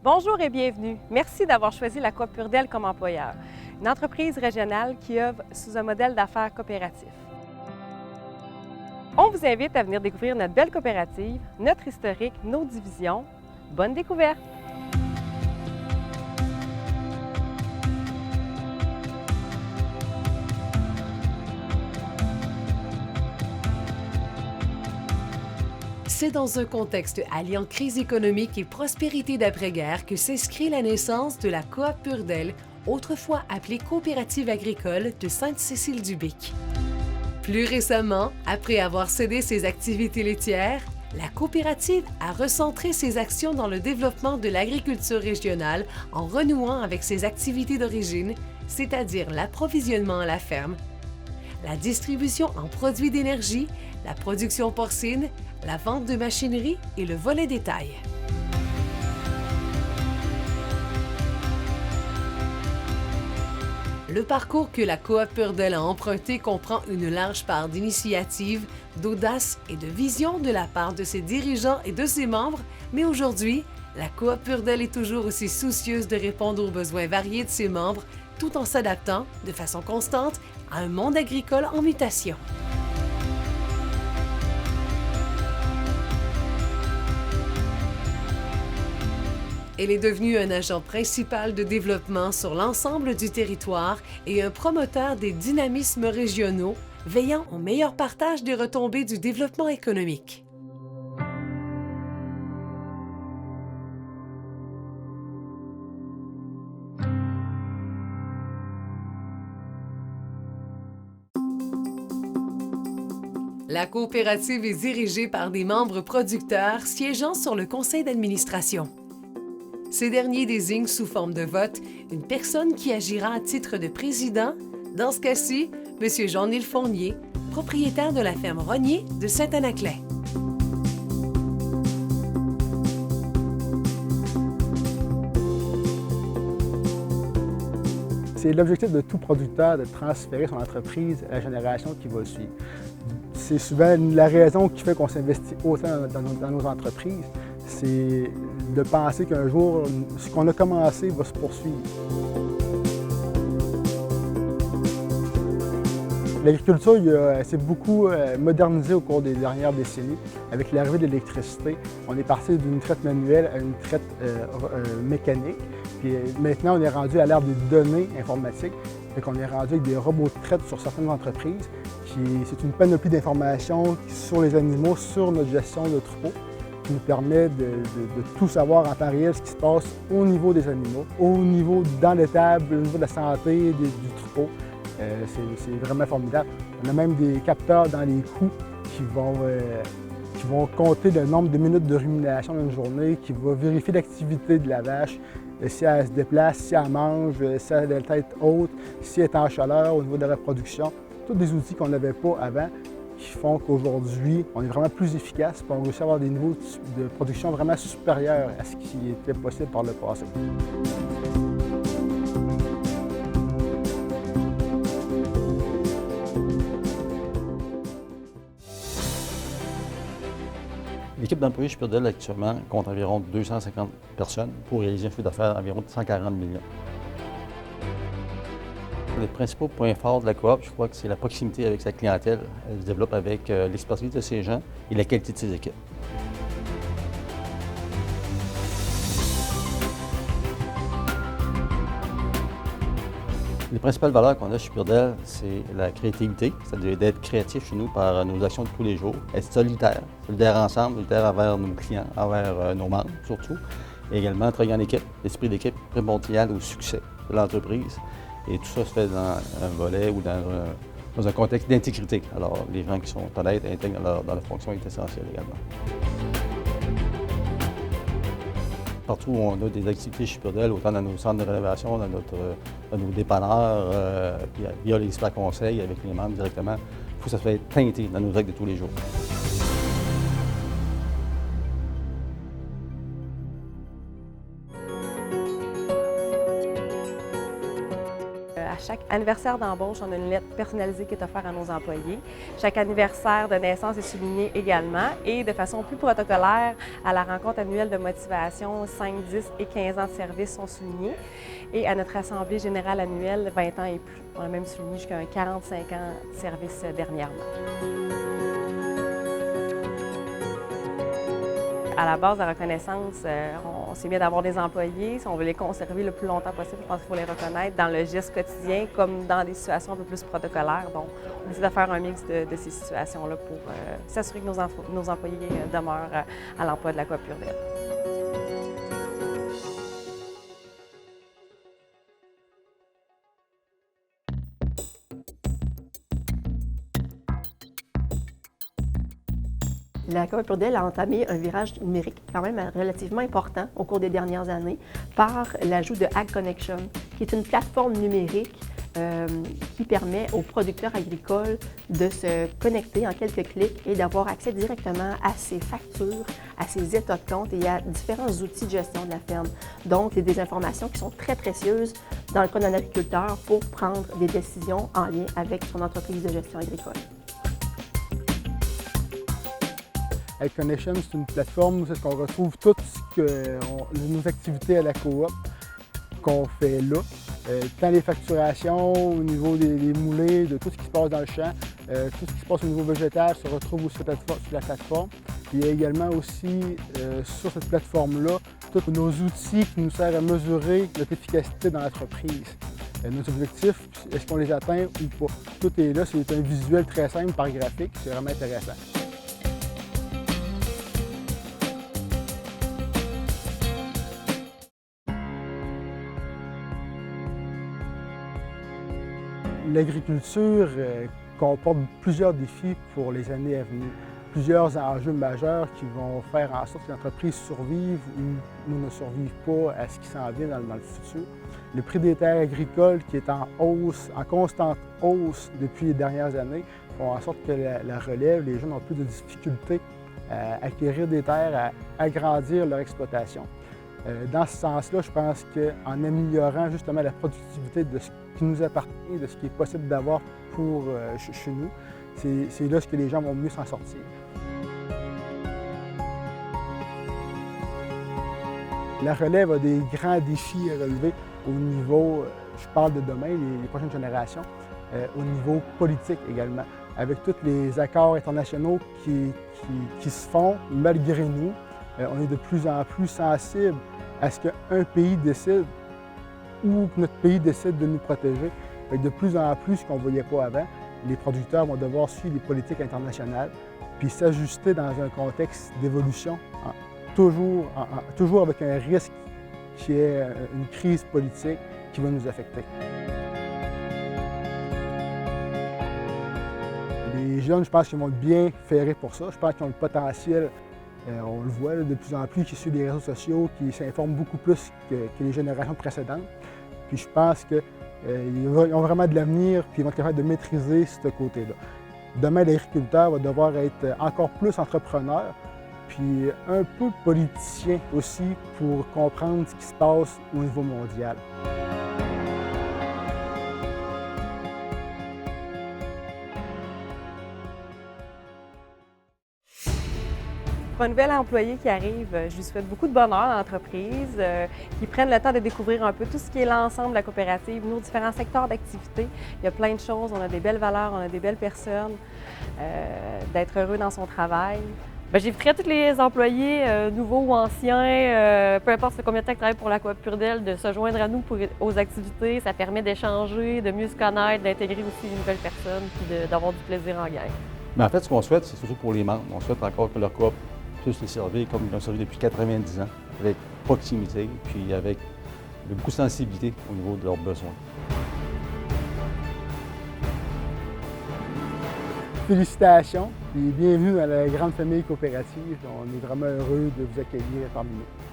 Bonjour et bienvenue. Merci d'avoir choisi la Coop Purdel comme employeur, une entreprise régionale qui œuvre sous un modèle d'affaires coopératif. On vous invite à venir découvrir notre belle coopérative, notre historique, nos divisions. Bonne découverte! C'est dans un contexte alliant crise économique et prospérité d'après-guerre que s'inscrit la naissance de la Coop Purdel, autrefois appelée Coopérative agricole de Sainte-Cécile-du-Bic. Plus récemment, après avoir cédé ses activités laitières, la coopérative a recentré ses actions dans le développement de l'agriculture régionale en renouant avec ses activités d'origine, c'est-à-dire l'approvisionnement à la ferme, la distribution en produits d'énergie, la production porcine, la vente de machinerie et le volet détail. Le parcours que la Coop Purdel a emprunté comprend une large part d'initiative, d'audace et de vision de la part de ses dirigeants et de ses membres, mais aujourd'hui, la Coop Purdel est toujours aussi soucieuse de répondre aux besoins variés de ses membres, tout en s'adaptant, de façon constante, à un monde agricole en mutation. Elle est devenue un agent principal de développement sur l'ensemble du territoire et un promoteur des dynamismes régionaux, veillant au meilleur partage des retombées du développement économique. La coopérative est dirigée par des membres producteurs siégeant sur le conseil d'administration. Ces derniers désignent sous forme de vote une personne qui agira à titre de président, dans ce cas-ci, M. Jean-Nil Fournier, propriétaire de la ferme Rognier de Saint-Anaclet. C'est l'objectif de tout producteur de transférer son entreprise à la génération qui va le suivre. C'est souvent la raison qui fait qu'on s'investit autant dans nos entreprises, c'est de penser qu'un jour, ce qu'on a commencé va se poursuivre. L'agriculture s'est beaucoup modernisée au cours des dernières décennies. Avec l'arrivée de l'électricité, on est passé d'une traite manuelle à une traite mécanique. Puis maintenant, on est rendu à l'ère des données informatiques. Fait qu'on est rendu avec des robots de traite sur certaines entreprises. C'est une panoplie d'informations sur les animaux, sur notre gestion de troupeaux, qui nous permet de tout savoir en temps réel ce qui se passe au niveau des animaux, au niveau dans l'étable, au niveau de la santé du troupeau. C'est vraiment formidable. On a même des capteurs dans les coups qui vont compter le nombre de minutes de rumination d'une journée, qui vont vérifier l'activité de la vache, si elle se déplace, si elle mange, si elle a la tête haute, si elle est en chaleur au niveau de la reproduction. Tous des outils qu'on n'avait pas avant qui font qu'aujourd'hui, on est vraiment plus efficace et on réussit à avoir des niveaux de production vraiment supérieurs à ce qui était possible par le passé. L'équipe d'employés chez Purdel actuellement compte environ 250 personnes pour réaliser un chiffre d'affaires d'environ 140 millions. Les principaux points forts de la coop, je crois que c'est la proximité avec sa clientèle. Elle se développe avec l'expertise de ses gens et la qualité de ses équipes. Les principales valeurs qu'on a chez Purdel, c'est la créativité, c'est-à-dire d'être créatif chez nous par nos actions de tous les jours, être solidaire ensemble, solidaire envers nos clients, envers nos membres surtout, et également travailler en équipe, l'esprit d'équipe primordial au succès de l'entreprise. Et tout ça se fait dans un volet ou dans un contexte d'intégrité. Alors, les gens qui sont honnêtes et intègres dans leur fonction est essentiel également. Partout où on a des activités chez Purdel, autant dans nos centres de rénovation, dans nos dépanneurs, puis via les experts conseils avec les membres directement, il faut que ça soit teinté dans nos actes de tous les jours. chaque anniversaire d'embauche, on a une lettre personnalisée qui est offerte à nos employés. Chaque anniversaire de naissance est souligné également et de façon plus protocolaire, à la rencontre annuelle de motivation, 5, 10 et 15 ans de service sont soulignés. Et à notre assemblée générale annuelle, 20 ans et plus. On a même souligné jusqu'à 45 ans de service dernièrement. À la base de la reconnaissance, on s'est mis d'avoir des employés. Si on veut les conserver le plus longtemps possible, je pense qu'il faut les reconnaître dans le geste quotidien comme dans des situations un peu plus protocolaires. Donc, on essaie de faire un mix de ces situations-là pour s'assurer que nos employés demeurent à l'emploi de la Coop Purdel. La Coop Purdel a entamé un virage numérique quand même relativement important au cours des dernières années par l'ajout de Ag Connection, qui est une plateforme numérique qui permet aux producteurs agricoles de se connecter en quelques clics et d'avoir accès directement à ses factures, à ses états de compte et à différents outils de gestion de la ferme. Donc, c'est des informations qui sont très précieuses dans le cas d'un agriculteur pour prendre des décisions en lien avec son entreprise de gestion agricole. Ag Connection, c'est une plateforme où on retrouve toutes nos activités à la coop qu'on fait là. Tant les facturations, au niveau des moulées, de tout ce qui se passe dans le champ, tout ce qui se passe au niveau végétal se retrouve aussi sur la plateforme. Il y a également aussi sur cette plateforme-là tous nos outils qui nous servent à mesurer notre efficacité dans l'entreprise. Nos objectifs, est-ce qu'on les atteint ou pas? Tout est là, c'est un visuel très simple par graphique, c'est vraiment intéressant. L'agriculture comporte plusieurs défis pour les années à venir, plusieurs enjeux majeurs qui vont faire en sorte que l'entreprise survive ou ne survive pas à ce qui s'en vient dans le futur. Le prix des terres agricoles qui est en hausse, en constante hausse depuis les dernières années, font en sorte que la relève, les gens ont plus de difficultés à acquérir des terres, à agrandir leur exploitation. Dans ce sens-là, je pense qu'en améliorant justement la productivité de ce qui nous appartient, de ce qui est possible d'avoir pour chez nous, c'est là que les gens vont mieux s'en sortir. La relève a des grands défis à relever au niveau, je parle de demain, les prochaines générations, au niveau politique également, avec tous les accords internationaux qui se font malgré nous. On est de plus en plus sensible à ce qu'un pays décide ou que notre pays décide de nous protéger. De plus en plus, ce qu'on ne voyait pas avant, les producteurs vont devoir suivre les politiques internationales puis s'ajuster dans un contexte d'évolution, toujours avec un risque qui est une crise politique qui va nous affecter. Les jeunes, je pense qu'ils vont être bien ferrés pour ça. Je pense qu'ils ont le potentiel. On le voit de plus en plus qui suivent les réseaux sociaux, qui s'informent beaucoup plus que les générations précédentes. Puis je pense qu'ils ont vraiment de l'avenir puis ils vont être capables de maîtriser ce côté-là. Demain, l'agriculteur va devoir être encore plus entrepreneur puis un peu politicien aussi pour comprendre ce qui se passe au niveau mondial. Pour un nouvel employé qui arrive, je lui souhaite beaucoup de bonheur dans l'entreprise, qu'ils prennent le temps de découvrir un peu tout ce qui est l'ensemble de la coopérative, nos différents secteurs d'activité. Il y a plein de choses, on a des belles valeurs, on a des belles personnes, d'être heureux dans son travail. J'inviterais tous les employés, nouveaux ou anciens, peu importe combien de temps ils travaillent pour la Coop Purdel, de se joindre à nous aux activités. Ça permet d'échanger, de mieux se connaître, d'intégrer aussi une nouvelle personne, puis d'avoir du plaisir en gang. Mais en fait, ce qu'on souhaite, c'est surtout pour les membres. On souhaite encore que leur coop puisse les servir comme ils l'ont servi depuis 90 ans, avec proximité, puis avec beaucoup de sensibilité au niveau de leurs besoins. Félicitations et bienvenue dans la grande famille coopérative. On est vraiment heureux de vous accueillir parmi nous.